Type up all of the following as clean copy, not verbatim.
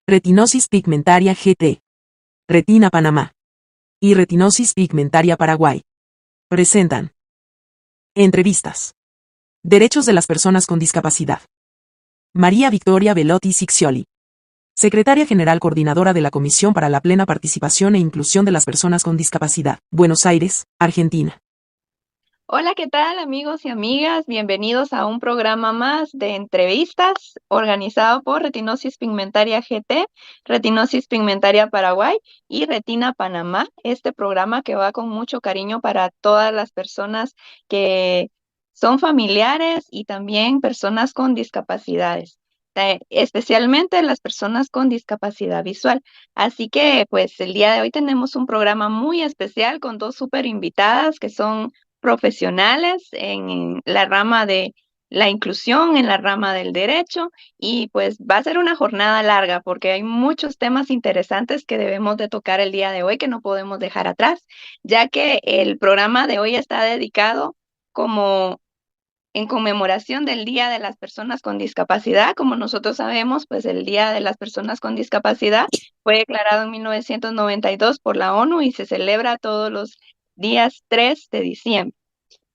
Retinosis pigmentaria GT. Retina Panamá. Y retinosis pigmentaria Paraguay. Presentan. Entrevistas. Derechos de las personas con discapacidad. María Victoria Velotti Ciccioli. Secretaria General Coordinadora de la Comisión para la Plena Participación e Inclusión de las Personas con Discapacidad. Buenos Aires, Argentina. Hola, ¿qué tal amigos y amigas? Bienvenidos a un programa más de entrevistas organizado por Retinosis Pigmentaria GT, Retinosis Pigmentaria Paraguay y Retina Panamá. Este programa que va con mucho cariño para todas las personas que son familiares y también personas con discapacidades, especialmente las personas con discapacidad visual. Así que pues el día de hoy tenemos un programa muy especial con dos súper invitadas que son profesionales en la rama de la inclusión, en la rama del derecho, y pues va a ser una jornada larga porque hay muchos temas interesantes que debemos de tocar el día de hoy que no podemos dejar atrás, ya que el programa de hoy está dedicado como en conmemoración del Día de las Personas con Discapacidad. Como nosotros sabemos, pues el Día de las Personas con Discapacidad fue declarado en 1992 por la ONU y se celebra todos los días 3 de diciembre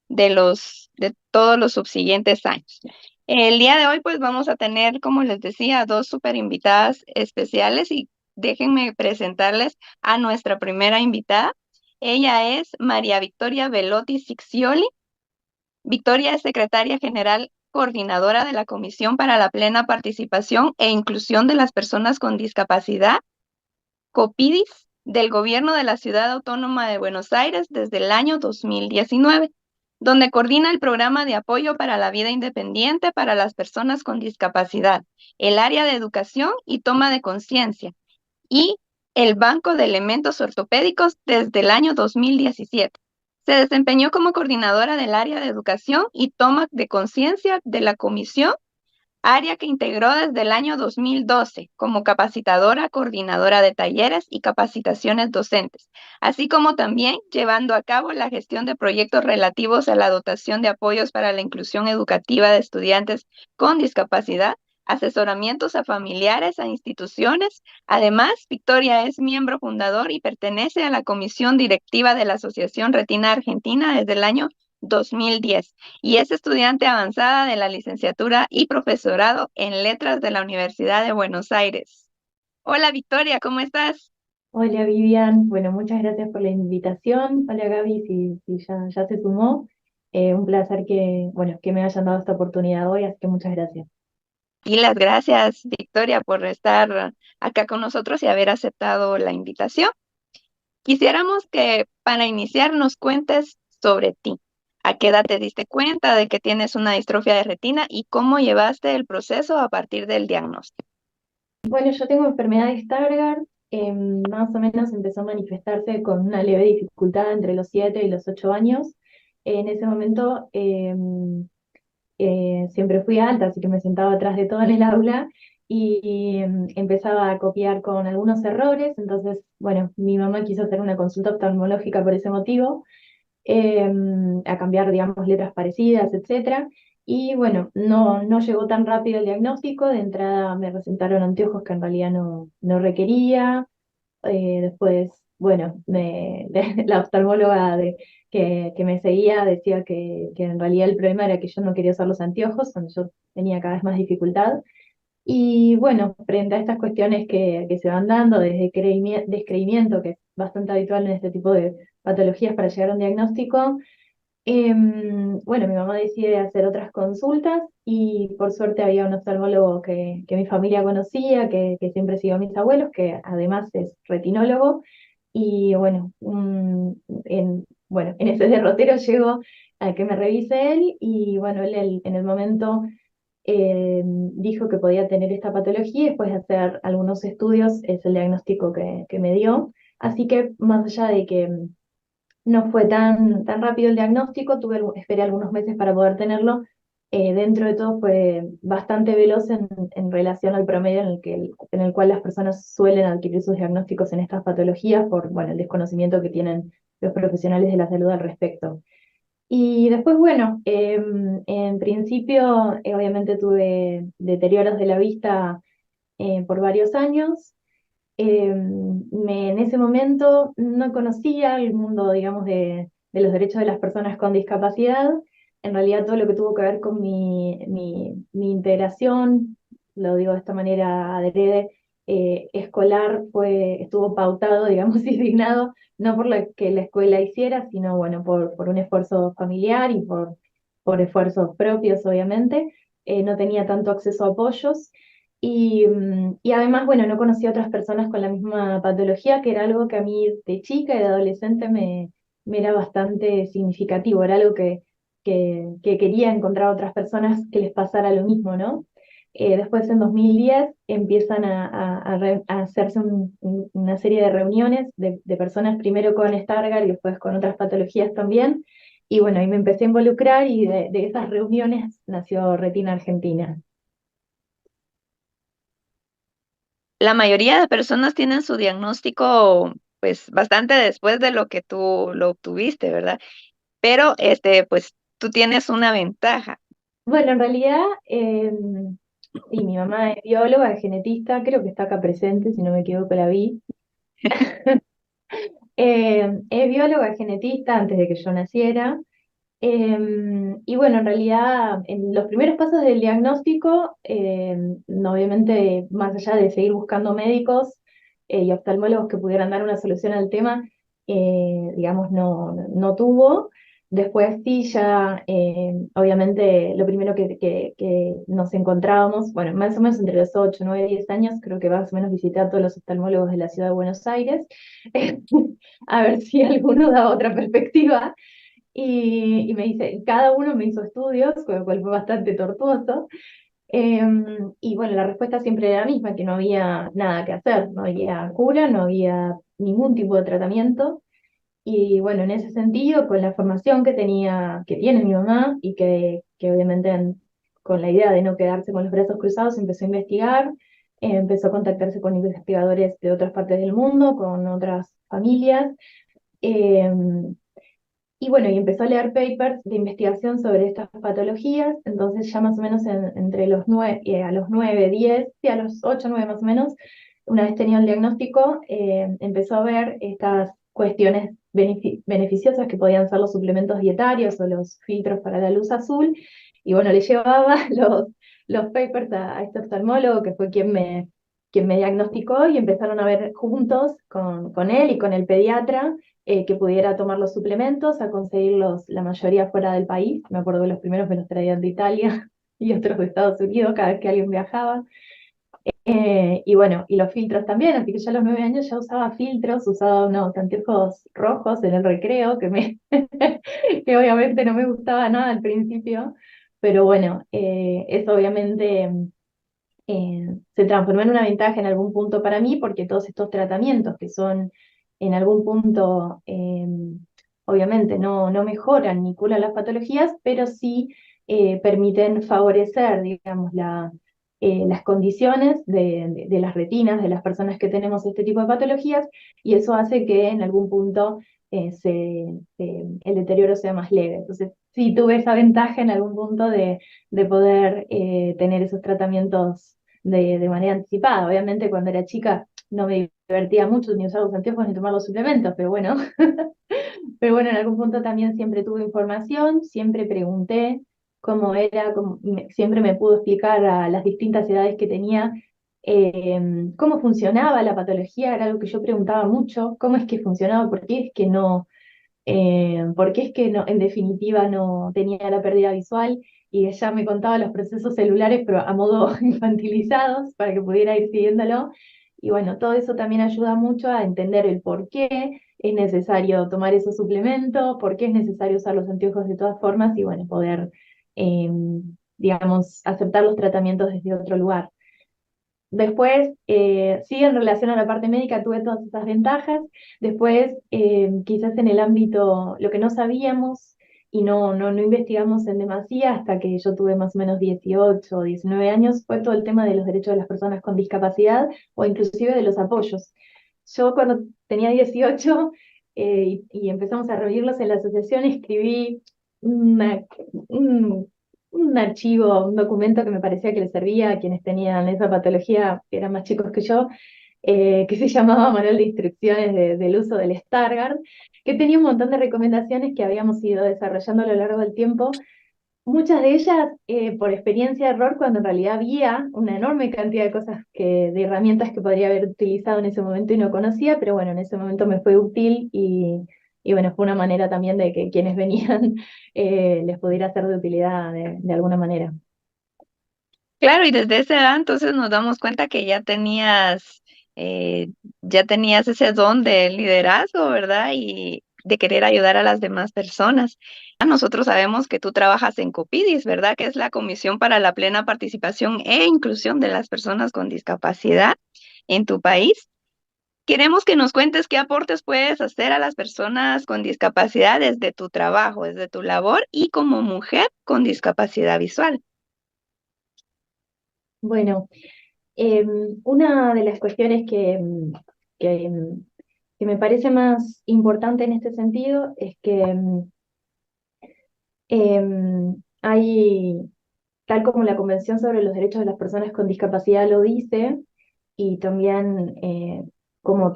de todos los subsiguientes años. El día de hoy, pues vamos a tener, como les decía, dos super invitadas especiales y déjenme presentarles a nuestra primera invitada. Ella es María Victoria Velotti Ciccioli. Victoria es secretaria general coordinadora de la Comisión para la Plena Participación e Inclusión de las Personas con Discapacidad, COPIDIS, del Gobierno de la Ciudad Autónoma de Buenos Aires desde el año 2019, donde coordina el programa de apoyo para la vida independiente para las personas con discapacidad, el área de educación y toma de conciencia, y el Banco de Elementos Ortopédicos desde el año 2017. Se desempeñó como coordinadora del área de educación y toma de conciencia de la comisión, área que integró desde el año 2012 como capacitadora, coordinadora de talleres y capacitaciones docentes, así como también llevando a cabo la gestión de proyectos relativos a la dotación de apoyos para la inclusión educativa de estudiantes con discapacidad, asesoramientos a familiares, a instituciones. Además, Victoria es miembro fundador y pertenece a la comisión directiva de la Asociación Retina Argentina desde el año 2010 y es estudiante avanzada de la licenciatura y profesorado en letras de la Universidad de Buenos Aires. Hola Victoria, ¿cómo estás? Hola Vivian, bueno, muchas gracias por la invitación. Hola Gaby, si ya se sumó. Un placer bueno, que me hayan dado esta oportunidad hoy, así que muchas gracias. Y las gracias, Victoria, por estar acá con nosotros y haber aceptado la invitación. Quisiéramos que para iniciar nos cuentes sobre ti. ¿A qué edad te diste cuenta de que tienes una distrofia de retina y cómo llevaste el proceso a partir del diagnóstico? Bueno, yo tengo enfermedad de Stargardt, más o menos empezó a manifestarse con una leve dificultad entre los 7 y los 8 años. En ese momento siempre fui alta, así que me sentaba atrás de todo en el aula y empezaba a copiar con algunos errores. Entonces, bueno, mi mamá quiso hacer una consulta oftalmológica por ese motivo, eh, a cambiar, digamos, letras parecidas, etcétera. Y bueno, no llegó tan rápido el diagnóstico. De entrada me recetaron anteojos que en realidad no requería. Después, bueno, la oftalmóloga que me seguía decía que en realidad el problema era que yo no quería usar los anteojos, cuando yo tenía cada vez más dificultad. Y bueno, frente a estas cuestiones que se van dando, desde descreimiento, que es bastante habitual en este tipo de patologías para llegar a un diagnóstico, bueno, mi mamá decide hacer otras consultas y por suerte había un oftalmólogo que mi familia conocía, que siempre siguió a mis abuelos, que además es retinólogo. Y bueno, bueno, en ese derrotero llego a que me revise él y bueno, él en el momento dijo que podía tener esta patología y después de hacer algunos estudios es el diagnóstico que me dio. Así que más allá de que no fue tan rápido el diagnóstico, esperé algunos meses para poder tenerlo. Dentro de todo fue bastante veloz en relación al promedio en el cual las personas suelen adquirir sus diagnósticos en estas patologías por, bueno, el desconocimiento que tienen los profesionales de la salud al respecto. Y después, bueno, en principio, obviamente tuve deterioros de la vista por varios años. En ese momento no conocía el mundo, digamos, de los derechos de las personas con discapacidad. En realidad todo lo que tuvo que ver con mi integración, lo digo de esta manera adrede, escolar, estuvo pautado, digamos, y designado, no por lo que la escuela hiciera, sino bueno, por un esfuerzo familiar y por esfuerzos propios, obviamente. No tenía tanto acceso a apoyos. Y además, bueno, no conocía otras personas con la misma patología, que era algo que a mí de chica y de adolescente me era bastante significativo, era algo que quería encontrar otras personas que les pasara lo mismo, ¿no? Después en 2010 empiezan a hacerse una serie de reuniones de personas, primero con Stargardt y después con otras patologías también. Y bueno, ahí me empecé a involucrar y de esas reuniones nació Retina Argentina. La mayoría de personas tienen su diagnóstico, pues, bastante después de lo que tú lo obtuviste, ¿verdad? Pero, pues, tú tienes una ventaja. Bueno, en realidad, sí, mi mamá es bióloga, es genetista, creo que está acá presente, si no me equivoco la vi. Es bióloga, genetista antes de que yo naciera. Y bueno, en realidad, en los primeros pasos del diagnóstico, no, obviamente, más allá de seguir buscando médicos y oftalmólogos que pudieran dar una solución al tema, digamos, no tuvo. Después sí, ya, obviamente, lo primero que nos encontrábamos, bueno, más o menos entre los 8 9 10 años, creo que más o menos visité a todos los oftalmólogos de la ciudad de Buenos Aires, a ver si alguno da otra perspectiva. Y me dice, cada uno me hizo estudios, con lo cual fue bastante tortuoso. Y bueno, la respuesta siempre era la misma, que no había nada que hacer, no había cura, no había ningún tipo de tratamiento. Y bueno, en ese sentido, con la formación que tiene mi mamá y que obviamente con la idea de no quedarse con los brazos cruzados, empezó a investigar, empezó a contactarse con investigadores de otras partes del mundo, con otras familias. em, y bueno, y empezó a leer papers de investigación sobre estas patologías, entonces ya más o menos entre los 9, a los 9 10 sí, a los 8 9 más o menos, una vez tenido el diagnóstico, empezó a ver estas cuestiones beneficiosas que podían ser los suplementos dietarios o los filtros para la luz azul, y bueno, le llevaba los papers a este oftalmólogo, que fue quien me diagnosticó, y empezaron a ver juntos con él y con el pediatra que pudiera tomar los suplementos, a conseguirlos la mayoría fuera del país. Me acuerdo que los primeros me los traían de Italia y otros de Estados Unidos cada vez que alguien viajaba. Y bueno, y los filtros también, así que ya a los 9 años ya usaba filtros, usaba unos anteojos rojos en el recreo, que obviamente no me gustaba nada al principio, pero bueno, eso obviamente se transformó en una ventaja en algún punto para mí, porque todos estos tratamientos que son en algún punto, obviamente no mejoran ni curan las patologías, pero sí permiten favorecer, digamos, las condiciones de las retinas de las personas que tenemos este tipo de patologías, y eso hace que en algún punto el deterioro sea más leve. Entonces, sí tuve esa ventaja en algún punto de poder tener esos tratamientos de manera anticipada. Obviamente cuando era chica no me divertía mucho ni usar los anteojos ni tomar los suplementos, pero bueno, pero bueno, en algún punto también siempre tuve información, siempre pregunté cómo era, siempre me pudo explicar a las distintas edades que tenía cómo funcionaba la patología, era algo que yo preguntaba mucho, cómo es que funcionaba, por qué es que no, porque es que no, en definitiva no tenía la pérdida visual, y ella me contaba los procesos celulares, pero a modo infantilizados, para que pudiera ir siguiéndolo. Y bueno, todo eso también ayuda mucho a entender el por qué es necesario tomar esos suplementos, por qué es necesario usar los anteojos de todas formas y bueno, poder, eh, digamos, aceptar los tratamientos desde otro lugar. Después, sí, en relación a la parte médica tuve todas esas ventajas. Después, quizás en el ámbito, lo que no sabíamos y no investigamos en demasía hasta que yo tuve más o menos 18 o 19 años, fue todo el tema de los derechos de las personas con discapacidad o inclusive de los apoyos. Yo cuando tenía 18 y empezamos a reunirlos en la asociación, escribí una, un archivo, un documento que me parecía que le servía a quienes tenían esa patología, que eran más chicos que yo, que se llamaba Manual de Instrucciones del uso del Stargardt, que tenía un montón de recomendaciones que habíamos ido desarrollando a lo largo del tiempo. Muchas de ellas por experiencia de error, cuando en realidad había una enorme cantidad de cosas de herramientas que podría haber utilizado en ese momento y no conocía, pero bueno, en ese momento me fue útil y bueno, fue una manera también de que quienes venían les pudiera ser de utilidad de alguna manera. Claro, y desde esa edad entonces nos damos cuenta que ya tenías ese don de liderazgo, ¿verdad? Y de querer ayudar a las demás personas. Nosotros sabemos que tú trabajas en Copidis, ¿verdad? Que es la Comisión para la Plena Participación e Inclusión de las Personas con Discapacidad en tu país. Queremos que nos cuentes qué aportes puedes hacer a las personas con discapacidad desde tu trabajo, desde tu labor y como mujer con discapacidad visual. Bueno, una de las cuestiones que, em, que me parece más importante en este sentido es que hay, tal como la Convención sobre los Derechos de las Personas con Discapacidad lo dice, y también como,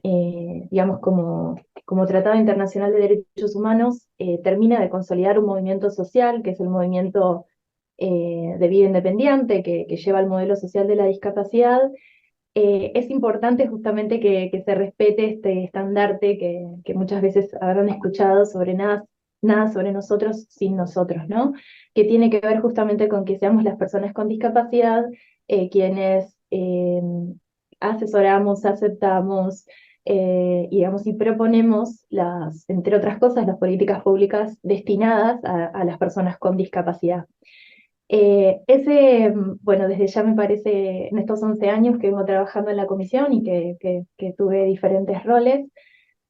digamos, como Tratado Internacional de Derechos Humanos, termina de consolidar un movimiento social, que es el movimiento de vida independiente, que lleva el modelo social de la discapacidad. Es importante justamente que se respete este estandarte que muchas veces habrán escuchado sobre nada sobre nosotros sin nosotros, ¿no? Que tiene que ver justamente con que seamos las personas con discapacidad quienes asesoramos, aceptamos, digamos, y proponemos entre otras cosas, las políticas públicas destinadas a las personas con discapacidad. Bueno, desde ya me parece, en estos 11 años que vengo trabajando en la comisión y que tuve diferentes roles,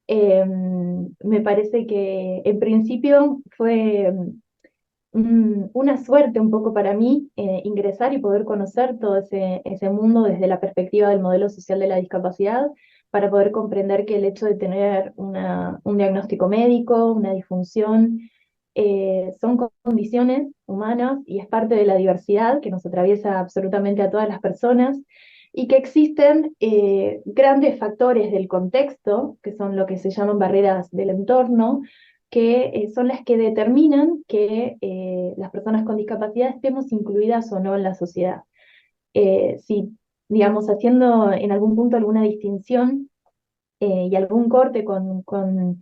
me parece que en principio fue una suerte un poco para mí ingresar y poder conocer todo ese mundo desde la perspectiva del modelo social de la discapacidad, para poder comprender que el hecho de tener un diagnóstico médico, una disfunción, son condiciones humanas y es parte de la diversidad que nos atraviesa absolutamente a todas las personas, y que existen grandes factores del contexto, que son lo que se llaman barreras del entorno, que son las que determinan que las personas con discapacidad estemos incluidas o no en la sociedad. Si, digamos, haciendo en algún punto alguna distinción y algún corte con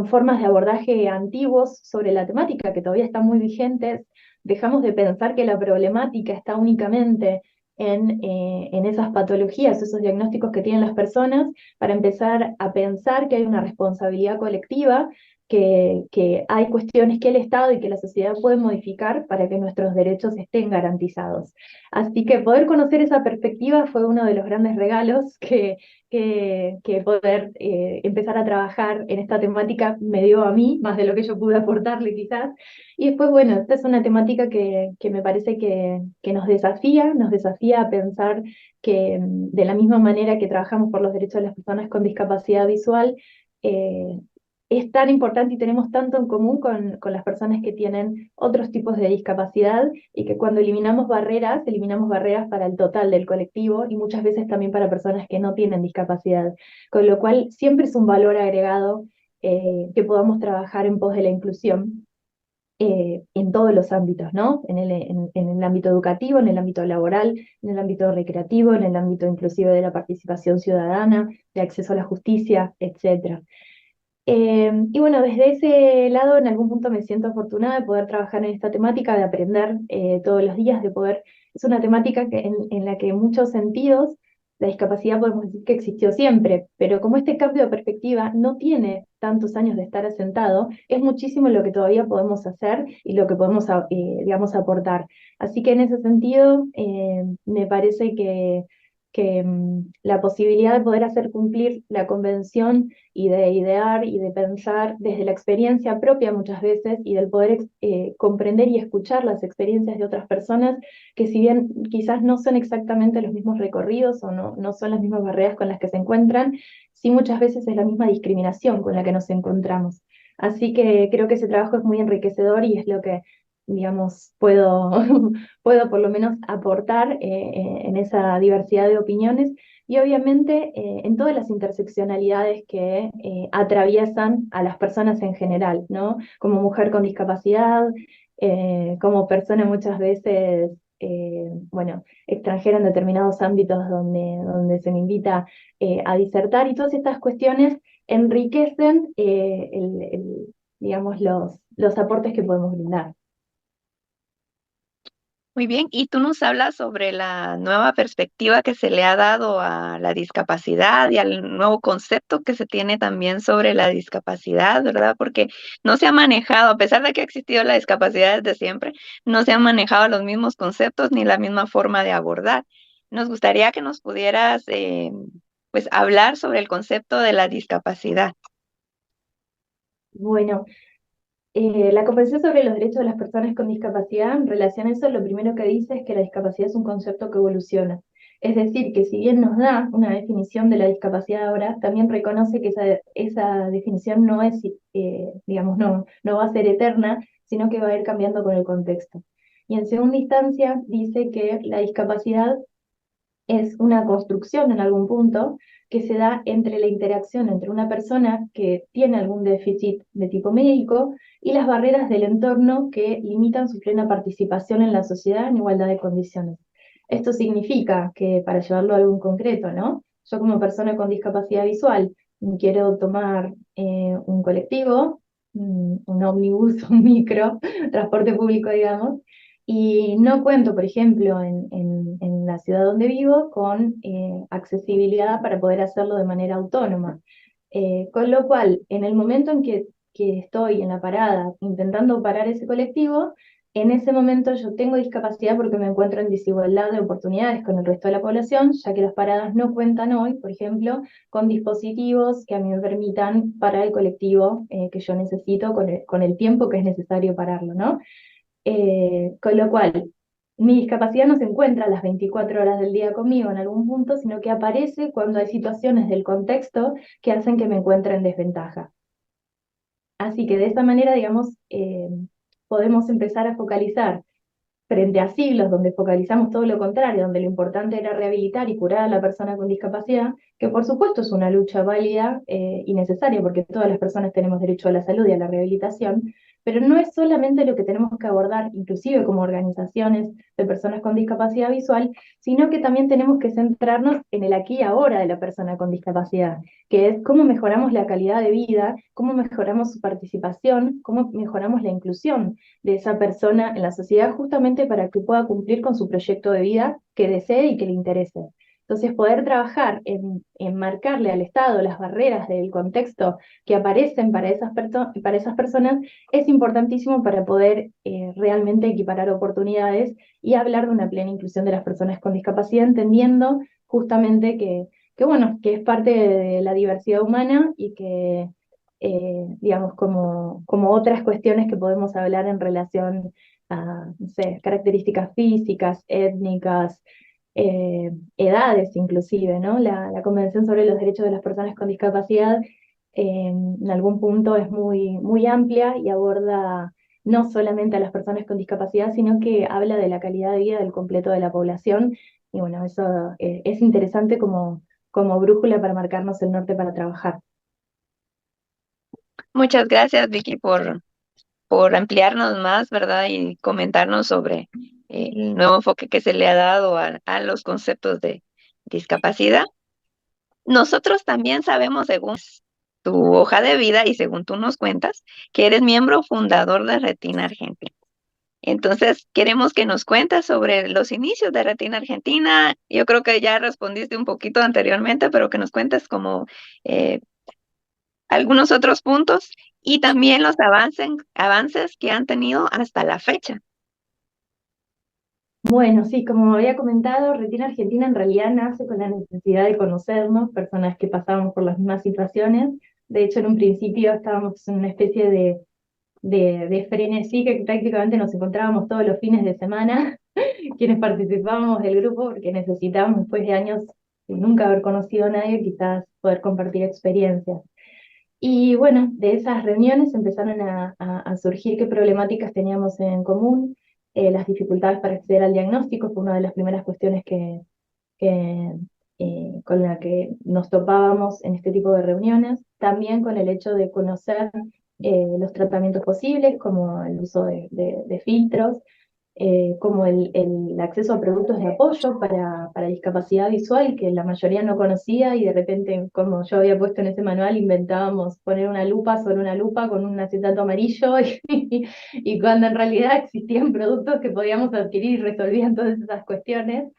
formas de abordaje antiguos sobre la temática que todavía están muy vigentes, dejamos de pensar que la problemática está únicamente en esas patologías, esos diagnósticos que tienen las personas, para empezar a pensar que hay una responsabilidad colectiva, que hay cuestiones que el Estado y que la sociedad pueden modificar para que nuestros derechos estén garantizados. Así que poder conocer esa perspectiva fue uno de los grandes regalos que poder empezar a trabajar en esta temática me dio a mí, más de lo que yo pude aportarle quizás. Y después, bueno, esta es una temática que me parece que nos desafía a pensar que de la misma manera que trabajamos por los derechos de las personas con discapacidad visual, eh, es tan importante y tenemos tanto en común con las personas que tienen otros tipos de discapacidad, y que cuando eliminamos barreras para el total del colectivo y muchas veces también para personas que no tienen discapacidad. Con lo cual siempre es un valor agregado que podamos trabajar en pos de la inclusión en todos los ámbitos, ¿no? En el ámbito educativo, en el ámbito laboral, en el ámbito recreativo, en el ámbito inclusive de la participación ciudadana, de acceso a la justicia, etcétera. Y bueno, desde ese lado en algún punto me siento afortunada de poder trabajar en esta temática, de aprender todos los días, es una temática en la que en muchos sentidos la discapacidad podemos decir que existió siempre, pero como este cambio de perspectiva no tiene tantos años de estar asentado, es muchísimo lo que todavía podemos hacer y lo que podemos, digamos, aportar. Así que en ese sentido, me parece que la posibilidad de poder hacer cumplir la convención y de idear y de pensar desde la experiencia propia muchas veces, y del poder comprender y escuchar las experiencias de otras personas, que si bien quizás no son exactamente los mismos recorridos o no son las mismas barreras con las que se encuentran, sí muchas veces es la misma discriminación con la que nos encontramos. Así que creo que ese trabajo es muy enriquecedor y es digamos, puedo, puedo por lo menos aportar en esa diversidad de opiniones y obviamente en todas las interseccionalidades que atraviesan a las personas en general, ¿no? Como mujer con discapacidad, como persona muchas veces, bueno, extranjera en determinados ámbitos donde se me invita a disertar y todas estas cuestiones enriquecen digamos, los aportes que podemos brindar. Muy bien, y tú nos hablas sobre la nueva perspectiva que se le ha dado a la discapacidad y al nuevo concepto que se tiene también sobre la discapacidad, ¿verdad? Porque no se ha manejado, a pesar de que ha existido la discapacidad desde siempre, no se han manejado los mismos conceptos ni la misma forma de abordar. Nos gustaría que nos pudieras, pues, hablar sobre el concepto de la discapacidad. Bueno, la Convención sobre los Derechos de las Personas con Discapacidad, en relación a eso, lo primero que dice es que la discapacidad es un concepto que evoluciona. Es decir, que si bien nos da una definición de la discapacidad ahora, también reconoce que esa definición no es, digamos, no va a ser eterna, sino que va a ir cambiando con el contexto. Y en segunda instancia, dice que la discapacidad es una construcción en algún punto que se da entre la interacción entre una persona que tiene algún déficit de tipo médico y las barreras del entorno que limitan su plena participación en la sociedad en igualdad de condiciones. Esto significa que, para llevarlo a algo en concreto, ¿no? Yo como persona con discapacidad visual quiero tomar un colectivo, un ómnibus, un micro, transporte público, digamos, y no cuento, por ejemplo, en la ciudad donde vivo con accesibilidad para poder hacerlo de manera autónoma. Con lo cual, en el momento en que estoy en la parada intentando parar ese colectivo, en ese momento yo tengo discapacidad porque me encuentro en desigualdad de oportunidades con el resto de la población, ya que las paradas no cuentan hoy, por ejemplo, con dispositivos que a mí me permitan parar el colectivo que yo necesito con el tiempo que es necesario pararlo, ¿no? Con lo cual, mi discapacidad no se encuentra las 24 horas del día conmigo en algún punto, sino que aparece cuando hay situaciones del contexto que hacen que me encuentre en desventaja. Así que de esa manera, digamos, podemos empezar a focalizar frente a siglos donde focalizamos todo lo contrario, donde lo importante era rehabilitar y curar a la persona con discapacidad, que por supuesto es una lucha válida y necesaria, porque todas las personas tenemos derecho a la salud y a la rehabilitación, pero no es solamente lo que tenemos que abordar, inclusive como organizaciones de personas con discapacidad visual, sino que también tenemos que centrarnos en el aquí y ahora de la persona con discapacidad, que es cómo mejoramos la calidad de vida, cómo mejoramos su participación, cómo mejoramos la inclusión de esa persona en la sociedad justamente para que pueda cumplir con su proyecto de vida que desee y que le interese. Entonces, poder trabajar en marcarle al Estado las barreras del contexto que aparecen para esas personas es importantísimo para poder realmente equiparar oportunidades y hablar de una plena inclusión de las personas con discapacidad, entendiendo justamente bueno, que es parte de la diversidad humana y que digamos, como otras cuestiones que podemos hablar en relación a, no sé, características físicas, étnicas, edades inclusive, ¿no? La Convención sobre los Derechos de las Personas con Discapacidad en algún punto es muy amplia y aborda no solamente a las personas con discapacidad, sino que habla de la calidad de vida del completo de la población. Y bueno, eso es interesante como brújula para marcarnos el norte para trabajar. Muchas gracias, Vicky, por ampliarnos más, ¿verdad? Y comentarnos sobre el nuevo enfoque que se le ha dado a los conceptos de discapacidad. Nosotros también sabemos, según tu hoja de vida y según tú nos cuentas, que eres miembro fundador de Retina Argentina. Entonces, queremos que nos cuentes sobre los inicios de Retina Argentina. Yo creo que ya respondiste un poquito anteriormente, pero que nos cuentes como eh, algunos otros puntos y también los avances que han tenido hasta la fecha. Bueno, sí, como había comentado, Retina Argentina en realidad nace con la necesidad de conocernos, personas que pasábamos por las mismas situaciones. De hecho, en un principio estábamos en una especie de frenesí que prácticamente nos encontrábamos todos los fines de semana, quienes participábamos del grupo, porque necesitábamos, después de años de nunca haber conocido a nadie, quizás poder compartir experiencias. Y bueno, de esas reuniones empezaron a surgir qué problemáticas teníamos en común, las dificultades para acceder al diagnóstico fue una de las primeras cuestiones que, con la que nos topábamos en este tipo de reuniones, también con el hecho de conocer los tratamientos posibles, como el uso de filtros, como el acceso a productos de apoyo para discapacidad visual, que la mayoría no conocía y de repente, como yo había puesto en ese manual, inventábamos poner una lupa sobre una lupa con un acetato amarillo y cuando en realidad existían productos que podíamos adquirir y resolvían todas esas cuestiones.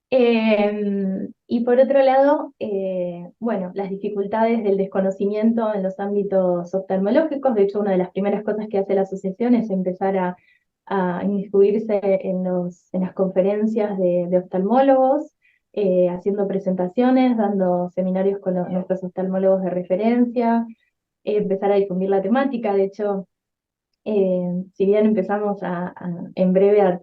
Y por otro lado, bueno, las dificultades del desconocimiento en los ámbitos oftalmológicos. De hecho, una de las primeras cosas que hace la asociación es empezar a inmiscuirse en las conferencias de oftalmólogos, haciendo presentaciones, dando seminarios con nuestros oftalmólogos de referencia, empezar a difundir la temática. De hecho, si bien empezamos en breve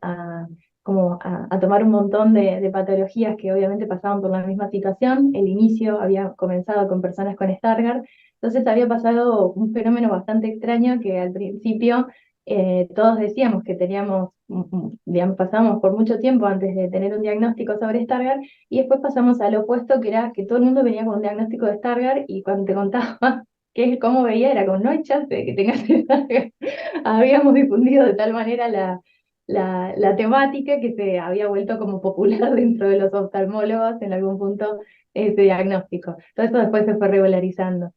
como a tomar un montón de patologías que obviamente pasaban por la misma situación, el inicio había comenzado con personas con Stargardt, entonces había pasado un fenómeno bastante extraño que al principio todos decíamos que teníamos, digamos, pasamos por mucho tiempo antes de tener un diagnóstico sobre Stargardt, y después pasamos al opuesto, que era que todo el mundo venía con un diagnóstico de Stargardt, y cuando te contaba cómo veía, era como, no hay chance de que tengas Stargardt. Habíamos difundido de tal manera la temática que se había vuelto como popular dentro de los oftalmólogos en algún punto ese diagnóstico. Todo eso después se fue regularizando.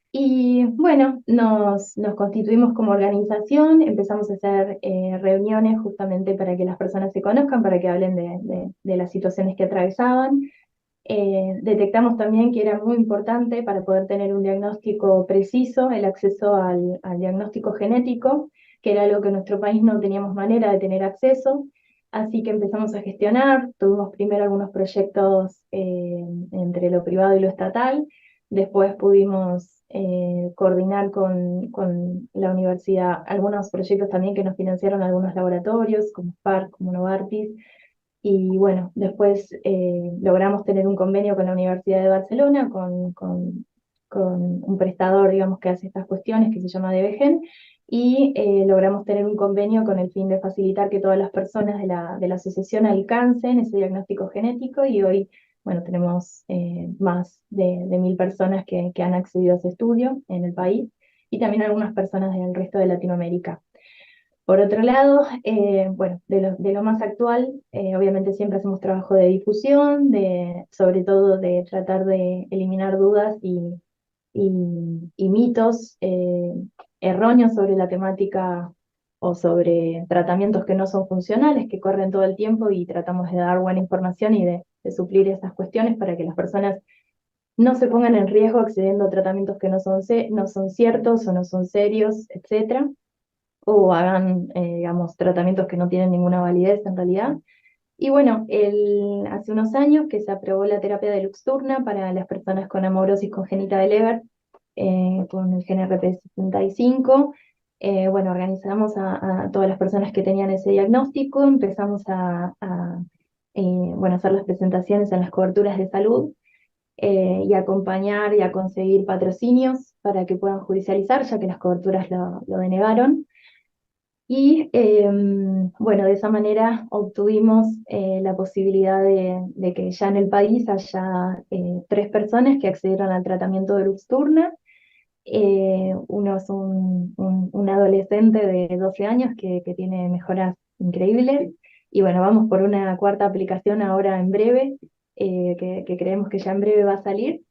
Y bueno, nos constituimos como organización, empezamos a hacer reuniones justamente para que las personas se conozcan, para que hablen de las situaciones que atravesaban. Detectamos también que era muy importante para poder tener un diagnóstico preciso el acceso al diagnóstico genético, que era algo que en nuestro país no teníamos manera de tener acceso, así que empezamos a gestionar, tuvimos primero algunos proyectos entre lo privado y lo estatal, después pudimos coordinar con la universidad algunos proyectos también que nos financiaron algunos laboratorios, como Spark, como Novartis, y bueno, después logramos tener un convenio con la Universidad de Barcelona, con un prestador, digamos, que hace estas cuestiones, que se llama DBGEN, y logramos tener un convenio con el fin de facilitar que todas las personas de la asociación alcancen ese diagnóstico genético, y hoy, bueno, tenemos más de 1000 personas que han accedido a ese estudio en el país, y también algunas personas del resto de Latinoamérica. Por otro lado, bueno, de lo más actual, obviamente siempre hacemos trabajo de difusión, sobre todo de tratar de eliminar dudas y mitos erróneos sobre la temática o sobre tratamientos que no son funcionales, que corren todo el tiempo, y tratamos de dar buena información y de suplir esas cuestiones para que las personas no se pongan en riesgo accediendo a tratamientos que no son ciertos o no son serios, etcétera, o hagan, digamos, tratamientos que no tienen ninguna validez en realidad. Y bueno, hace unos años que se aprobó la terapia de Luxturna para las personas con amaurosis congénita de Leber, con el gen RP65. Bueno, organizamos a todas las personas que tenían ese diagnóstico, empezamos bueno, hacer las presentaciones en las coberturas de salud, y acompañar y a conseguir patrocinios para que puedan judicializar, ya que las coberturas lo denegaron. Y bueno, de esa manera obtuvimos la posibilidad de que ya en el país haya 3 personas que accedieron al tratamiento de Luxturna. Uno es un adolescente de 12 años que tiene mejoras increíbles. Y bueno, vamos por una cuarta aplicación ahora en breve, que creemos que ya en breve va a salir.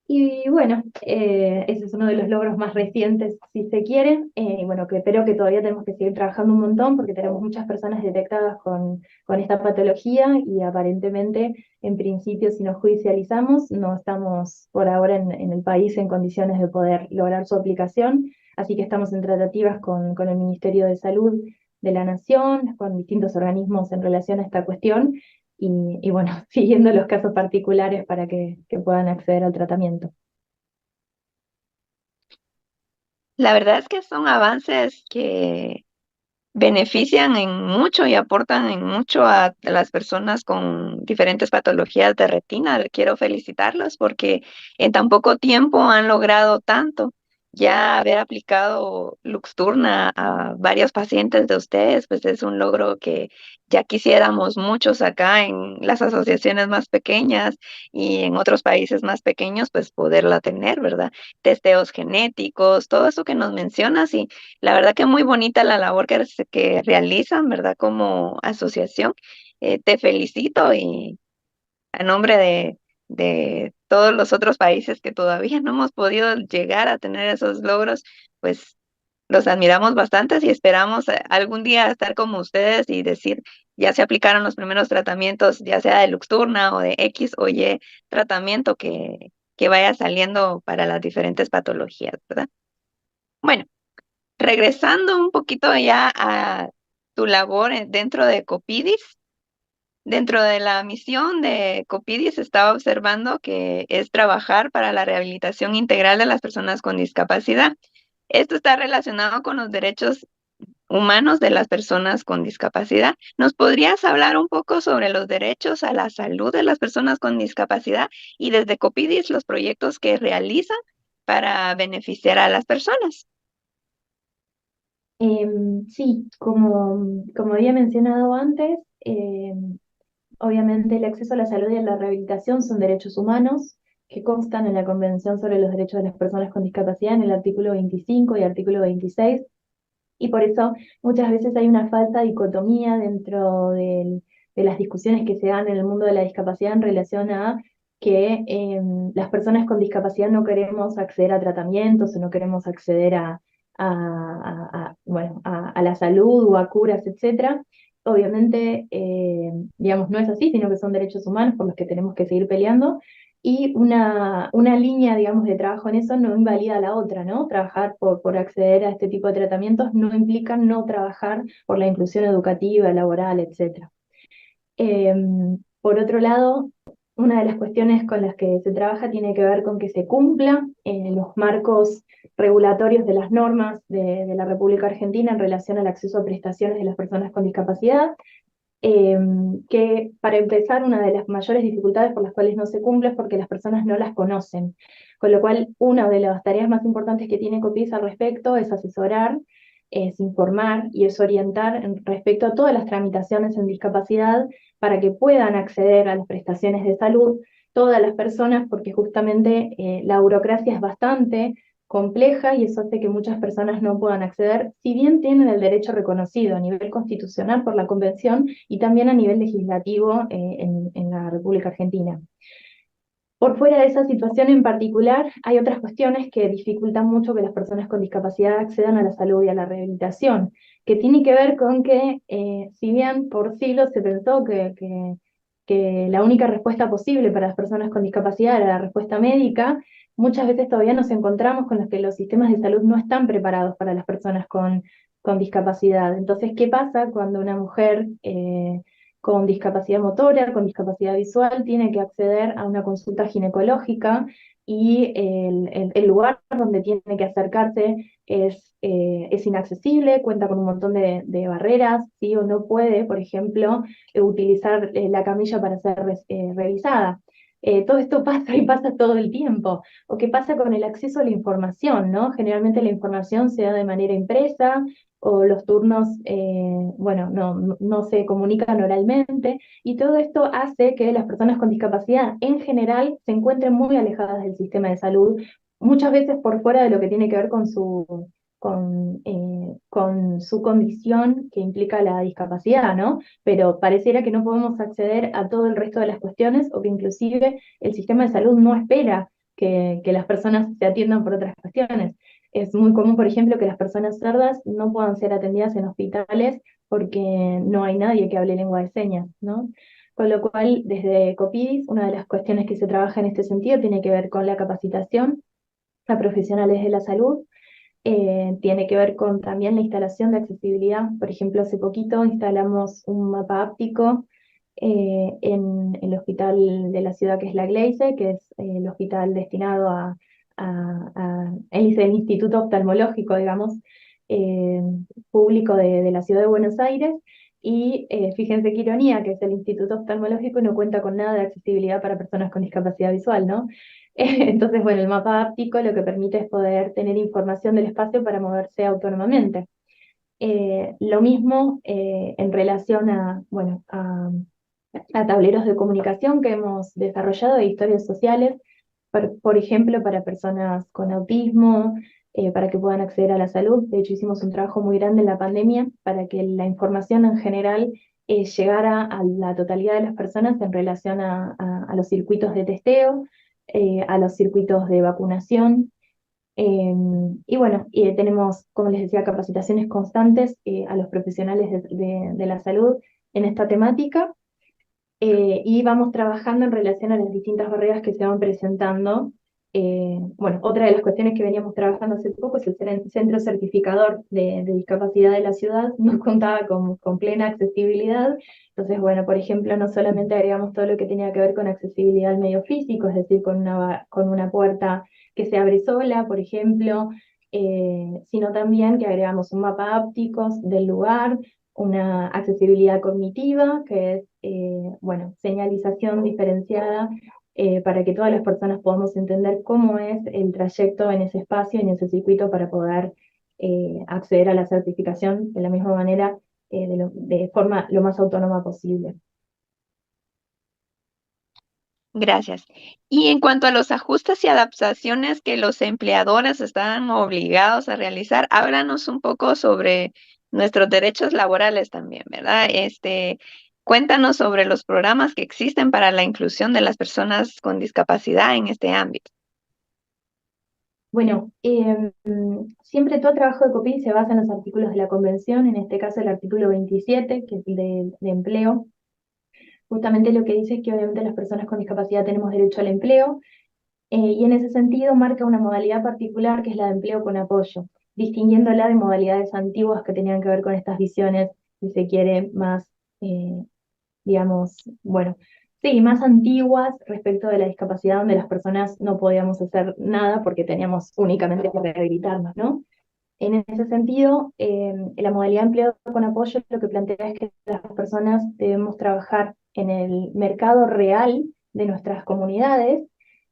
Y bueno, ese es uno de los logros más recientes, si se quiere. Y bueno, pero que todavía tenemos que seguir trabajando un montón porque tenemos muchas personas detectadas con esta patología, y aparentemente, en principio, si nos judicializamos, no estamos por ahora en el país en condiciones de poder lograr su aplicación. Así que estamos en tratativas con el Ministerio de Salud de la Nación, con distintos organismos en relación a esta cuestión, y bueno, siguiendo los casos particulares para que puedan acceder al tratamiento. La verdad es que son avances que benefician en mucho y aportan en mucho a las personas con diferentes patologías de retina. Quiero felicitarlos porque en tan poco tiempo han logrado tanto. Ya haber aplicado Luxturna a varios pacientes de ustedes, pues es un logro que ya quisiéramos muchos acá en las asociaciones más pequeñas y en otros países más pequeños, pues poderla tener, ¿verdad? Testeos genéticos, todo eso que nos mencionas y la verdad que muy bonita la labor que realizan, ¿verdad? Como asociación. Te felicito y a nombre de todos los otros países que todavía no hemos podido llegar a tener esos logros, pues los admiramos bastante y esperamos algún día estar como ustedes y decir, ya se aplicaron los primeros tratamientos, ya sea de Luxturna o de X o Y tratamiento que vaya saliendo para las diferentes patologías, ¿verdad? Bueno. Regresando un poquito ya a tu labor dentro de Copidis, dentro de la misión de Copidis estaba observando que es trabajar para la rehabilitación integral de las personas con discapacidad. Esto está relacionado con los derechos humanos de las personas con discapacidad. ¿Nos podrías hablar un poco sobre los derechos a la salud de las personas con discapacidad y desde Copidis los proyectos que realizan para beneficiar a las personas? Sí, como había mencionado antes, obviamente el acceso a la salud y a la rehabilitación son derechos humanos que constan en la Convención sobre los Derechos de las Personas con Discapacidad en el artículo 25 y artículo 26, y por eso muchas veces hay una falsa dicotomía dentro de las discusiones que se dan en el mundo de la discapacidad en relación a que las personas con discapacidad no queremos acceder a tratamientos o no queremos acceder bueno, a la salud o a curas, etcétera. Obviamente, digamos, no es así, sino que son derechos humanos por los que tenemos que seguir peleando. Y una línea, digamos, de trabajo en eso no invalida la otra, ¿no? Trabajar por acceder a este tipo de tratamientos no implica no trabajar por la inclusión educativa, laboral, etcétera. Eh, por otro lado, una de las cuestiones con las que se trabaja tiene que ver con que se cumplan los marcos regulatorios de las normas de la República Argentina en relación al acceso a prestaciones de las personas con discapacidad, eh, que para empezar una de las mayores dificultades por las cuales no se cumple es porque las personas no las conocen, con lo cual una de las tareas más importantes que tiene COPIS al respecto es asesorar, es informar y es orientar respecto a todas las tramitaciones en discapacidad para que puedan acceder a las prestaciones de salud todas las personas, porque justamente la burocracia es bastante compleja y eso hace que muchas personas no puedan acceder, si bien tienen el derecho reconocido a nivel constitucional por la Convención y también a nivel legislativo en la República Argentina. Por fuera de esa situación en particular, hay otras cuestiones que dificultan mucho que las personas con discapacidad accedan a la salud y a la rehabilitación, que tiene que ver con que, si bien por siglos se pensó que la única respuesta posible para las personas con discapacidad era la respuesta médica, muchas veces todavía nos encontramos con los que los sistemas de salud no están preparados para las personas con discapacidad. Entonces, ¿qué pasa cuando una mujer con discapacidad motora, con discapacidad visual, tiene que acceder a una consulta ginecológica y el lugar donde tiene que acercarse es inaccesible, cuenta con un montón de barreras, ¿sí? O no puede, por ejemplo, utilizar la camilla para ser revisada? Todo esto pasa y pasa todo el tiempo. ¿O qué pasa con el acceso a la información, ¿no? Generalmente la información se da de manera impresa o los turnos, bueno, no se comunican oralmente, y todo esto hace que las personas con discapacidad en general se encuentren muy alejadas del sistema de salud, muchas veces por fuera de lo que tiene que ver con su condición que implica la discapacidad, ¿no? Pero pareciera que no podemos acceder a todo el resto de las cuestiones o que inclusive el sistema de salud no espera que las personas se atiendan por otras cuestiones. Es muy común, por ejemplo, que las personas sordas no puedan ser atendidas en hospitales porque no hay nadie que hable lengua de señas, ¿no? Con lo cual, desde Copidis, una de las cuestiones que se trabaja en este sentido tiene que ver con la capacitación a profesionales de la salud, tiene que ver con también la instalación de accesibilidad. Por ejemplo, hace poquito instalamos un mapa áptico en el hospital de la ciudad que es la Gleize, que es el hospital destinado el Instituto Oftalmológico, digamos, eh, público de la ciudad de Buenos Aires. Y fíjense qué ironía, que es el Instituto Oftalmológico y no cuenta con nada de accesibilidad para personas con discapacidad visual, ¿no? Entonces, bueno, el mapa áptico lo que permite es poder tener información del espacio para moverse autónomamente. Lo mismo en relación a, bueno, a tableros de comunicación que hemos desarrollado de historias sociales, por ejemplo, para personas con autismo, para que puedan acceder a la salud. De hecho, hicimos un trabajo muy grande en la pandemia para que la información en general llegara a la totalidad de las personas en relación a los circuitos de testeo, a los circuitos de vacunación. Y bueno, tenemos, como les decía, capacitaciones constantes a los profesionales de la salud en esta temática, y vamos trabajando en relación a las distintas barreras que se van presentando. Bueno, otra de las cuestiones que veníamos trabajando hace poco es el centro certificador de discapacidad de la ciudad, no contaba con plena accesibilidad. Entonces, bueno, por ejemplo, no solamente agregamos todo lo que tenía que ver con accesibilidad al medio físico, es decir, con una puerta que se abre sola, por ejemplo, sino también que agregamos un mapa áptico del lugar, una accesibilidad cognitiva, que es, bueno, señalización diferenciada para que todas las personas podamos entender cómo es el trayecto en ese espacio, en ese circuito, para poder acceder a la certificación de la misma manera, de forma lo más autónoma posible. Gracias. Y en cuanto a los ajustes y adaptaciones que los empleadores están obligados a realizar, háblanos un poco sobre nuestros derechos laborales también, ¿verdad? Cuéntanos sobre los programas que existen para la inclusión de las personas con discapacidad en este ámbito. Bueno, siempre todo trabajo de COPINH se basa en los artículos de la Convención, en este caso el artículo 27, que es el de empleo. Justamente lo que dice es que obviamente las personas con discapacidad tenemos derecho al empleo, y en ese sentido marca una modalidad particular que es la de empleo con apoyo, distinguiéndola de modalidades antiguas que tenían que ver con estas visiones, si se quiere, más, eh, digamos, bueno, sí, más antiguas respecto de la discapacidad, donde las personas no podíamos hacer nada porque teníamos únicamente que rehabilitarnos, ¿no? En ese sentido, la modalidad de empleo con apoyo lo que plantea es que las personas debemos trabajar en el mercado real de nuestras comunidades,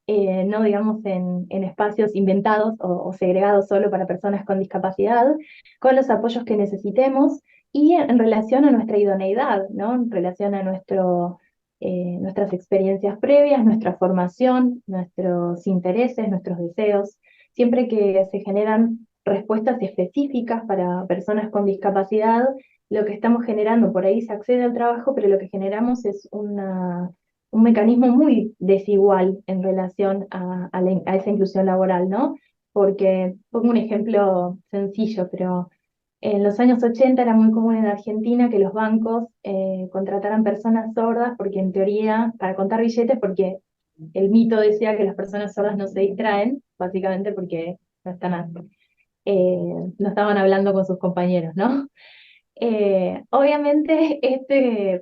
no digamos en espacios inventados o segregados solo para personas con discapacidad, con los apoyos que necesitemos y en relación a nuestra idoneidad, ¿no? En relación a nuestras experiencias previas, nuestra formación, nuestros intereses, nuestros deseos. Siempre que se generan respuestas específicas para personas con discapacidad, lo que estamos generando, por ahí se accede al trabajo, pero lo que generamos es un mecanismo muy desigual en relación a esa inclusión laboral, ¿no? Porque, pongo un ejemplo sencillo, pero en los años 80 era muy común en Argentina que los bancos contrataran personas sordas, porque en teoría, para contar billetes, porque el mito decía que las personas sordas no se distraen, básicamente porque no están no estaban hablando con sus compañeros, ¿no? Obviamente,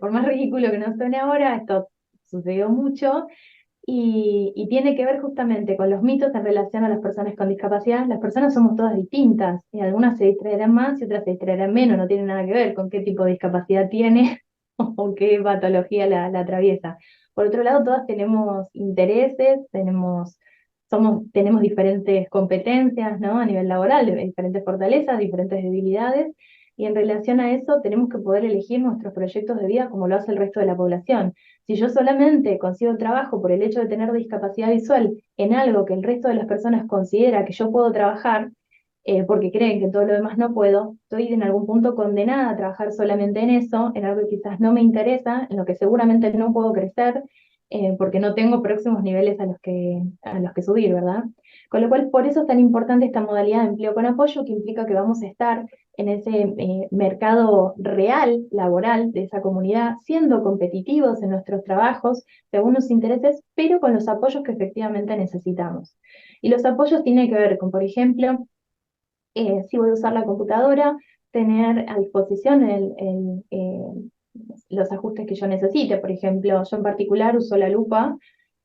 por más ridículo que nos suene ahora, esto sucedió mucho y tiene que ver justamente con los mitos en relación a las personas con discapacidad. Las personas somos todas distintas, y algunas se distraerán más y otras se distraerán menos, no tiene nada que ver con qué tipo de discapacidad tiene o qué patología la atraviesa. Por otro lado, todas tenemos intereses, tenemos diferentes competencias, ¿no? A nivel laboral, diferentes fortalezas, diferentes debilidades, y en relación a eso tenemos que poder elegir nuestros proyectos de vida como lo hace el resto de la población. Si yo solamente consigo trabajo por el hecho de tener discapacidad visual en algo que el resto de las personas considera que yo puedo trabajar, porque creen que todo lo demás no puedo, estoy en algún punto condenada a trabajar solamente en eso, en algo que quizás no me interesa, en lo que seguramente no puedo crecer, porque no tengo próximos niveles a los que subir, ¿verdad? Con lo cual, por eso es tan importante esta modalidad de empleo con apoyo, que implica que vamos a estar en ese mercado real, laboral de esa comunidad, siendo competitivos en nuestros trabajos, según los intereses, pero con los apoyos que efectivamente necesitamos. Y los apoyos tienen que ver con, por ejemplo, si voy a usar la computadora, tener a disposición los ajustes que yo necesite. Por ejemplo, yo en particular uso la lupa,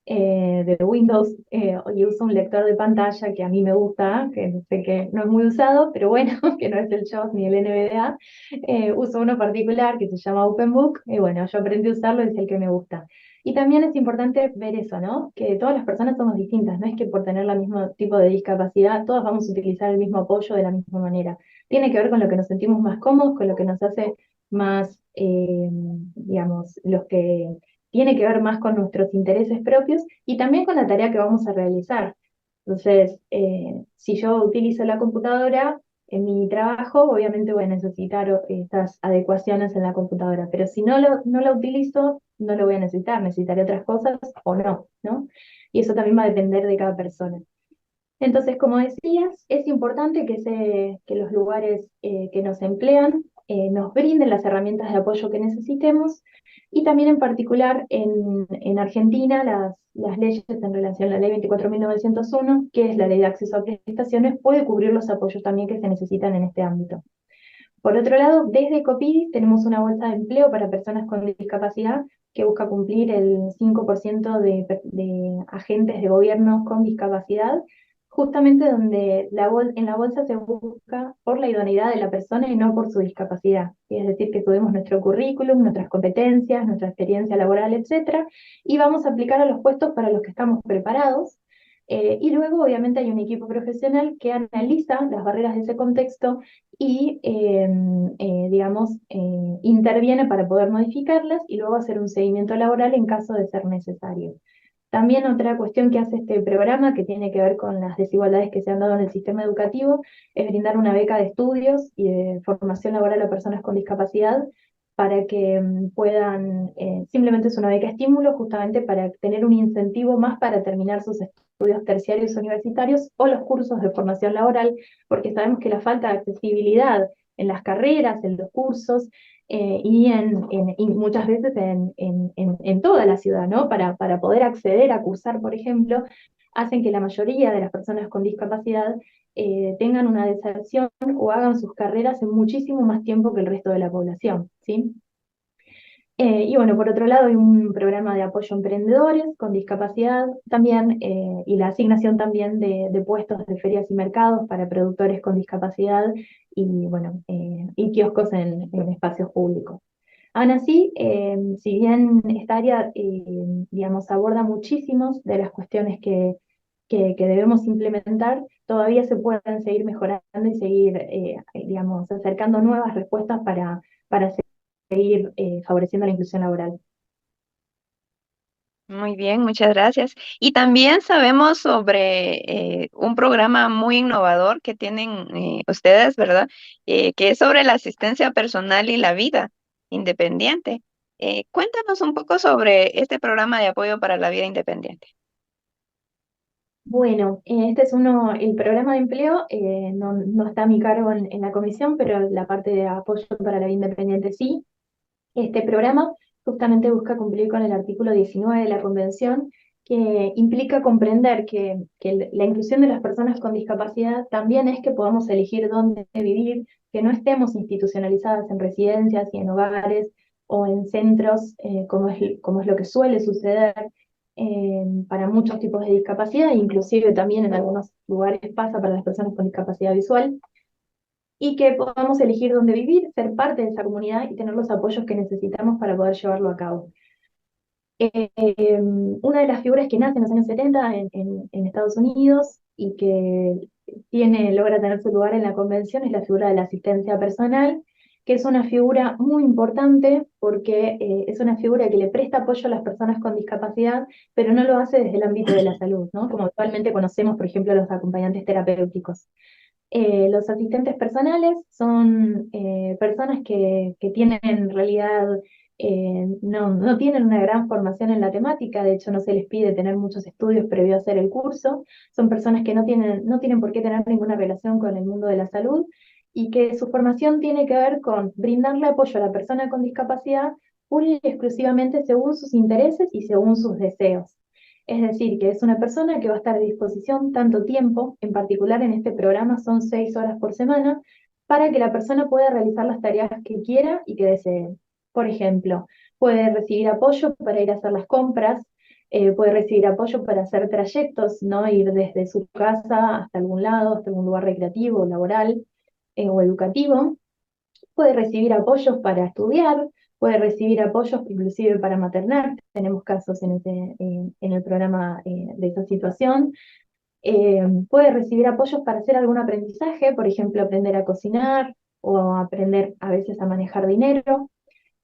de Windows, y uso un lector de pantalla que a mí me gusta, que sé que no es muy usado, pero bueno, que no es el JAWS ni el NVDA. Uso uno particular que se llama OpenBook, y bueno, yo aprendí a usarlo y es el que me gusta. Y también es importante ver eso, ¿no? Que todas las personas somos distintas, no es que por tener el mismo tipo de discapacidad, todas vamos a utilizar el mismo apoyo de la misma manera. Tiene que ver con lo que nos sentimos más cómodos, con lo que nos hace más, digamos, los que tiene que ver más con nuestros intereses propios y también con la tarea que vamos a realizar. Entonces, si yo utilizo la computadora en mi trabajo, obviamente voy a necesitar estas adecuaciones en la computadora, pero si no la utilizo, no lo voy a necesitar, necesitaré otras cosas o no, ¿no? Y eso también va a depender de cada persona. Entonces, como decías, es importante que los lugares que nos emplean nos brinden las herramientas de apoyo que necesitemos y también en particular en Argentina las leyes en relación a la ley 24.901, que es la ley de acceso a prestaciones, puede cubrir los apoyos también que se necesitan en este ámbito. Por otro lado, desde Copidis tenemos una bolsa de empleo para personas con discapacidad que busca cumplir el 5% de agentes de gobierno con discapacidad, justamente donde en la bolsa se busca por la idoneidad de la persona y no por su discapacidad. Y es decir, que subimos nuestro currículum, nuestras competencias, nuestra experiencia laboral, etcétera, y vamos a aplicar a los puestos para los que estamos preparados. Y luego, obviamente, hay un equipo profesional que analiza las barreras de ese contexto y, digamos, interviene para poder modificarlas y luego hacer un seguimiento laboral en caso de ser necesario. También otra cuestión que hace este programa, que tiene que ver con las desigualdades que se han dado en el sistema educativo, es brindar una beca de estudios y de formación laboral a personas con discapacidad para que puedan, simplemente es una beca estímulo justamente para tener un incentivo más para terminar sus estudios terciarios universitarios o los cursos de formación laboral, porque sabemos que la falta de accesibilidad en las carreras, en los cursos, y muchas veces en toda la ciudad, ¿no? Para poder acceder a cursar, por ejemplo, hacen que la mayoría de las personas con discapacidad tengan una deserción o hagan sus carreras en muchísimo más tiempo que el resto de la población, ¿sí? Y bueno, por otro lado hay un programa de apoyo a emprendedores con discapacidad también, y la asignación también de puestos de ferias y mercados para productores con discapacidad y bueno, y kioscos en espacios públicos. Aún así, si bien esta área, digamos, aborda muchísimos de las cuestiones que debemos implementar, todavía se pueden seguir mejorando y seguir, digamos, acercando nuevas respuestas para seguir favoreciendo la inclusión laboral. Muy bien, muchas gracias. Y también sabemos sobre un programa muy innovador que tienen ustedes, ¿verdad? Que es sobre la asistencia personal y la vida independiente. Cuéntanos un poco sobre este programa de apoyo para la vida independiente. Bueno, este es el programa de empleo, no está a mi cargo en la comisión, pero la parte de apoyo para la vida independiente sí. Este programa justamente busca cumplir con el artículo 19 de la Convención, que implica comprender que la inclusión de las personas con discapacidad también es que podamos elegir dónde vivir, que no estemos institucionalizadas en residencias y en hogares o en centros, como es lo que suele suceder para muchos tipos de discapacidad, inclusive también en algunos lugares pasa para las personas con discapacidad visual, y que podamos elegir dónde vivir, ser parte de esa comunidad y tener los apoyos que necesitamos para poder llevarlo a cabo. Una de las figuras que nace en los años 70 en Estados Unidos y que logra tener su lugar en la convención es la figura de la asistencia personal, que es una figura muy importante porque es una figura que le presta apoyo a las personas con discapacidad, pero no lo hace desde el ámbito de la salud, ¿no? Como actualmente conocemos, por ejemplo, los acompañantes terapéuticos. Los asistentes personales son personas que tienen en realidad, no tienen una gran formación en la temática, de hecho no se les pide tener muchos estudios previo a hacer el curso, son personas que no tienen por qué tener ninguna relación con el mundo de la salud y que su formación tiene que ver con brindarle apoyo a la persona con discapacidad pura y exclusivamente según sus intereses y según sus deseos. Es decir, que es una persona que va a estar a disposición tanto tiempo, en particular en este programa son 6 horas por semana, para que la persona pueda realizar las tareas que quiera y que desee. Por ejemplo, puede recibir apoyo para ir a hacer las compras, Puede recibir apoyo para hacer trayectos, ¿no? Ir desde su casa hasta algún lado, hasta algún lugar recreativo, laboral o educativo. Puede recibir apoyos para estudiar, puede recibir apoyos inclusive para maternar. Tenemos casos en el programa de esa situación. Puede recibir apoyos para hacer algún aprendizaje, por ejemplo, aprender a cocinar o aprender a veces a manejar dinero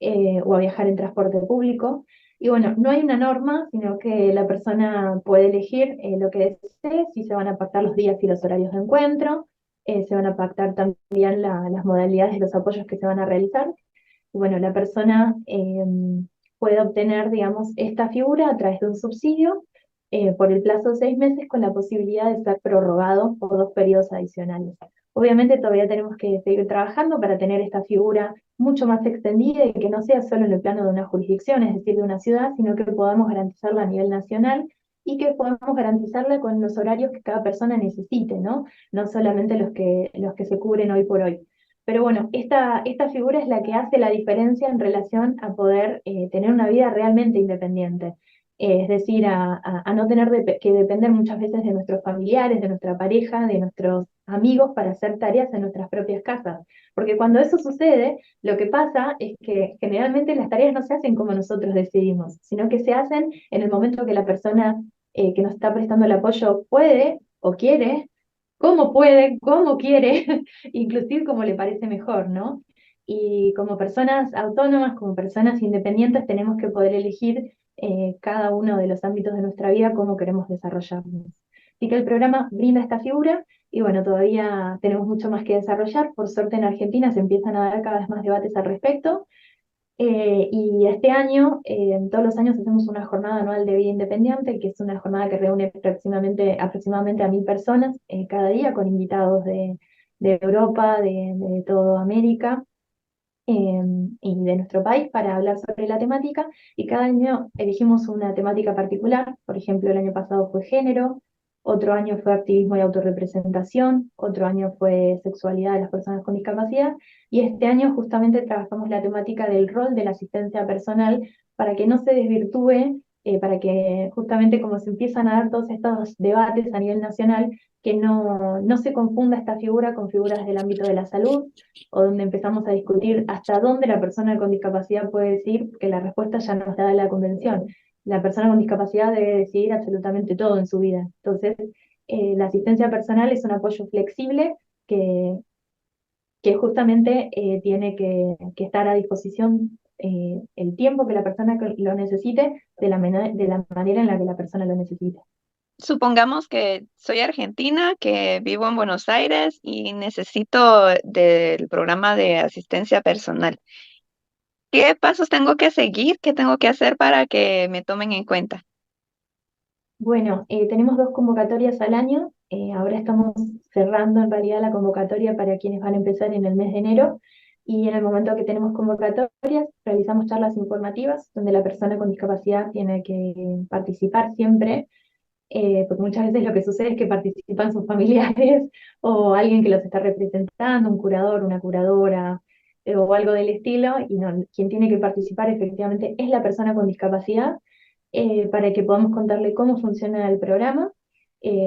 o a viajar en transporte público. Y bueno, no hay una norma, sino que la persona puede elegir lo que desee, si se van a pactar los días y los horarios de encuentro, se van a pactar también las modalidades de los apoyos que se van a realizar. Y bueno, la persona puede obtener, digamos, esta figura a través de un subsidio por el plazo de 6 meses con la posibilidad de ser prorrogado por 2 periodos adicionales. Obviamente todavía tenemos que seguir trabajando para tener esta figura mucho más extendida y que no sea solo en el plano de una jurisdicción, es decir, de una ciudad, sino que podamos garantizarla a nivel nacional y que podamos garantizarla con los horarios que cada persona necesite, ¿no? No solamente los que se cubren hoy por hoy. Pero bueno, esta figura es la que hace la diferencia en relación a poder tener una vida realmente independiente. Es decir, a no tener que depender muchas veces de nuestros familiares, de nuestra pareja, de nuestros amigos para hacer tareas en nuestras propias casas. Porque cuando eso sucede, lo que pasa es que generalmente las tareas no se hacen como nosotros decidimos, sino que se hacen en el momento que la persona que nos está prestando el apoyo puede o quiere, cómo puede, cómo quiere, inclusive como le parece mejor, ¿no? Y como personas autónomas, como personas independientes, tenemos que poder elegir cada uno de los ámbitos de nuestra vida cómo queremos desarrollarnos. Así que el programa brinda esta figura y bueno, todavía tenemos mucho más que desarrollar. Por suerte en Argentina se empiezan a dar cada vez más debates al respecto. Y este año, todos los años hacemos una jornada anual de vida independiente, que es una jornada que reúne aproximadamente a 1.000 personas cada día, con invitados de Europa, de toda América eh, y de nuestro país para hablar sobre la temática. Y cada año elegimos una temática particular. Por ejemplo, el año pasado fue género, otro año fue activismo y autorrepresentación, otro año fue sexualidad de las personas con discapacidad, y este año justamente trabajamos la temática del rol de la asistencia personal para que no se desvirtúe, para que justamente como se empiezan a dar todos estos debates a nivel nacional, que no se confunda esta figura con figuras del ámbito de la salud, o donde empezamos a discutir hasta dónde la persona con discapacidad puede decir, que la respuesta ya nos da la convención. La persona con discapacidad debe decidir absolutamente todo en su vida. Entonces, la asistencia personal es un apoyo flexible que, que justamente tiene que estar a disposición el tiempo que la persona lo necesite, de la manera en la que la persona lo necesite. Supongamos que soy argentina, que vivo en Buenos Aires y necesito del programa de asistencia personal. ¿Qué pasos tengo que seguir? ¿Qué tengo que hacer para que me tomen en cuenta? Bueno, tenemos 2 convocatorias al año. Ahora estamos cerrando en realidad la convocatoria para quienes van a empezar en el mes de enero. Y en el momento que tenemos convocatorias, realizamos charlas informativas donde la persona con discapacidad tiene que participar siempre, porque muchas veces lo que sucede es que participan sus familiares o alguien que los está representando, un curador, una curadora, o algo del estilo, y no, quien tiene que participar efectivamente es la persona con discapacidad, para que podamos contarle cómo funciona el programa,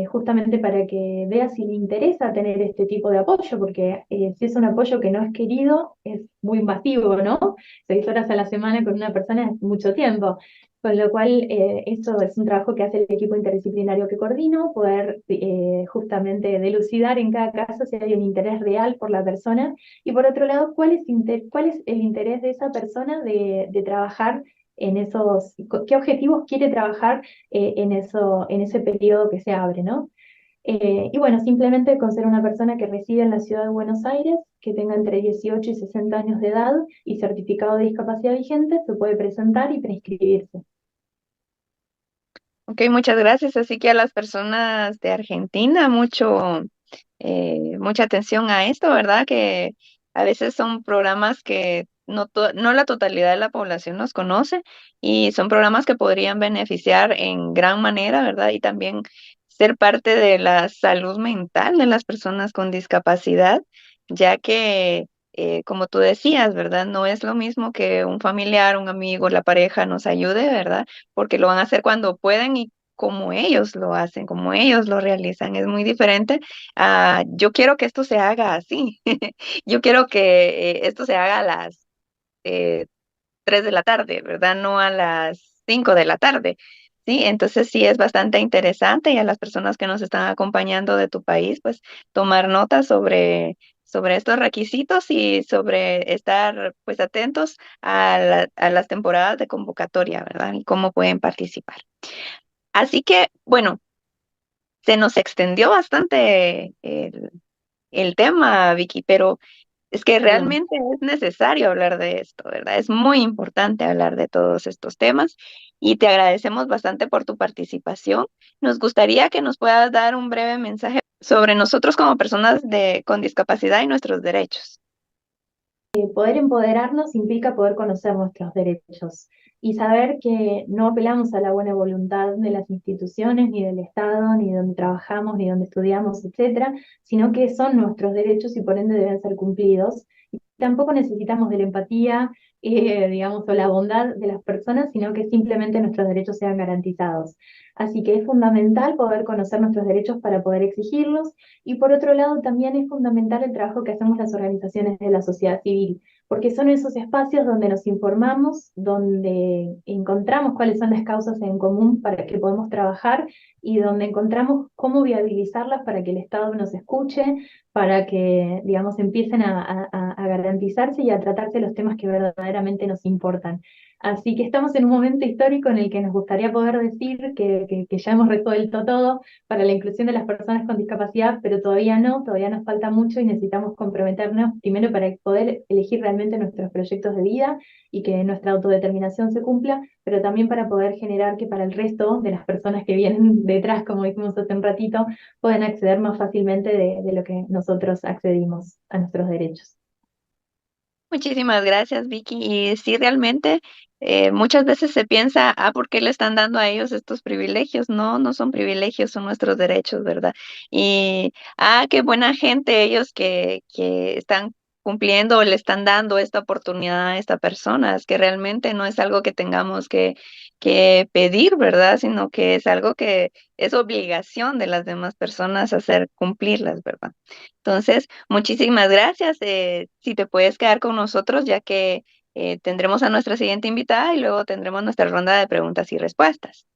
justamente para que vea si le interesa tener este tipo de apoyo, porque si es un apoyo que no es querido, es muy invasivo, ¿no? 6 horas a la semana con una persona es mucho tiempo. Con lo cual, eso es un trabajo que hace el equipo interdisciplinario que coordino, poder justamente dilucidar en cada caso si hay un interés real por la persona, y por otro lado, cuál es el interés de esa persona de trabajar en esos, qué objetivos quiere trabajar en ese periodo que se abre, ¿no? Y bueno, simplemente con ser una persona que reside en la ciudad de Buenos Aires, que tenga entre 18 y 60 años de edad y certificado de discapacidad vigente, se puede presentar y preinscribirse. Ok, muchas gracias. Así que a las personas de Argentina, mucha atención a esto, ¿verdad? Que a veces son programas que no la totalidad de la población los conoce y son programas que podrían beneficiar en gran manera, ¿verdad? Y también ser parte de la salud mental de las personas con discapacidad, ya que como tú decías, ¿verdad? No es lo mismo que un familiar, un amigo, la pareja nos ayude, ¿verdad? Porque lo van a hacer cuando pueden y como ellos lo hacen, como ellos lo realizan. Es muy diferente a yo quiero que esto se haga así. Yo quiero que esto se haga a las eh, 3 de la tarde, ¿verdad? No a las 5 de la tarde. Sí, entonces sí es bastante interesante y a las personas que nos están acompañando de tu país, pues tomar nota sobre estos requisitos y sobre estar pues atentos a las temporadas de convocatoria, ¿verdad? Y cómo pueden participar. Así que, bueno, se nos extendió bastante el tema, Vicky, pero es que Perdón. realmente es necesario hablar de esto, ¿verdad? Es muy importante hablar de todos estos temas y te agradecemos bastante por tu participación. Nos gustaría que nos puedas dar un breve mensaje sobre nosotros como personas con discapacidad y nuestros derechos. Poder empoderarnos implica poder conocer nuestros derechos y saber que no apelamos a la buena voluntad de las instituciones, ni del Estado, ni donde trabajamos, ni donde estudiamos, etcétera, sino que son nuestros derechos y por ende deben ser cumplidos. Y tampoco necesitamos de la empatía, digamos, o la bondad de las personas, sino que simplemente nuestros derechos sean garantizados. Así que es fundamental poder conocer nuestros derechos para poder exigirlos y por otro lado, también es fundamental el trabajo que hacemos las organizaciones de la sociedad civil, porque son esos espacios donde nos informamos, donde encontramos cuáles son las causas en común para que podamos trabajar y donde encontramos cómo viabilizarlas para que el Estado nos escuche, para que, digamos, empiecen a garantizarse y a tratarse los temas que verdaderamente nos importan. Así que estamos en un momento histórico en el que nos gustaría poder decir que ya hemos resuelto todo para la inclusión de las personas con discapacidad, pero todavía no, todavía nos falta mucho y necesitamos comprometernos primero para poder elegir realmente nuestros proyectos de vida y que nuestra autodeterminación se cumpla, pero también para poder generar que para el resto de las personas que vienen detrás, como dijimos hace un ratito, puedan acceder más fácilmente de lo que nosotros accedimos a nuestros derechos. Muchísimas gracias, Vicky. Y sí, realmente muchas veces se piensa, ¿por qué le están dando a ellos estos privilegios? No, no son privilegios, son nuestros derechos, ¿verdad? Y, qué buena gente ellos que están cumpliendo o le están dando esta oportunidad a esta persona. Es que realmente no es algo que tengamos que pedir, ¿verdad? Sino que es algo que es obligación de las demás personas hacer cumplirlas, ¿verdad? Entonces, muchísimas gracias. Si te puedes quedar con nosotros, ya que tendremos a nuestra siguiente invitada y luego tendremos nuestra ronda de preguntas y respuestas.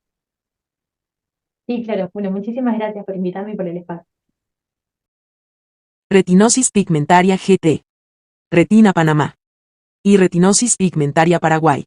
Sí, claro. Bueno, muchísimas gracias por invitarme y por el espacio. Retinosis pigmentaria GT. Retina Panamá. Y retinosis pigmentaria Paraguay.